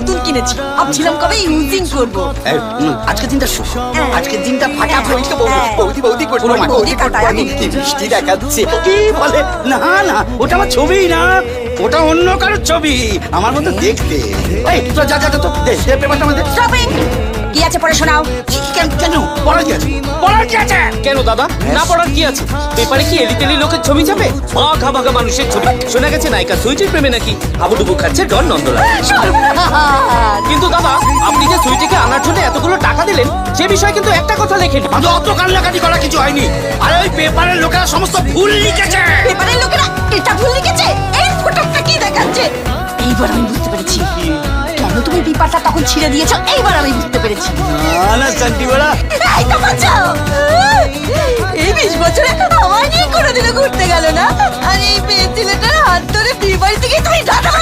নতুন কিনেছি, ভাবছিলাম কবে ইউজিং করবো। আজকের দিনটা শুভ, আজকের দিনটা ফাটাফাটি। বৌদি বৌদি করবো, বৌদি কাটায় আমি। মিষ্টি দেখাচ্ছে। কি বলে? না না, ওটা আমার ছবি না, ওটা অন্য কারোর ছবি, আমার মতো দেখতে। এই তো যা যা তো পেপারটা আমাদের। কি আছে পড়ে শোনাও। কেন কেন পড়ার কি আছে? পড়ার কি আছে? কেন দাদা, না পড়ার কি আছে? পেপারে কি এলিতেলি লোকের ছবি ছাপে? ভাগা ভাগা মানুষের ছবি। শোনা গেছে নায়িকা সুইটির প্রেমে নাকি হাবুডুবু খাচ্ছে ডন নন্দলাল। কিন্তু দাদা, আপনি যে সুইটিকে আনার জন্য এতগুলো টাকা দিলেন, সে বিষয়ে কিন্তু একটা কথা লেখেনি। অত কান্নাকাটি করা কিছু হয়নি। আরে ওই পেপারের লোকেরা সমস্ত ভুল লিখেছে। পেপারের লোকেরা এটা ভুল লিখেছে? এই ফটোটা কি দেখাচ্ছে? এইবার আমি বুঝতে পেরেছি কেন তুমি পেপারটা তখন ছিঁড়ে দিয়েছো। এইবার আমি বুঝতে পেরেছি। না না শান্তি বলা, এই তো বাঁচাও। এই 20 বছরে আমার নিয়ে কোনোদিনও ঘুরতে গেল না, আর এই মেয়ে ছেলেটার হাত ধরে বিয়ে বাড়ি থেকে তুমি দাদা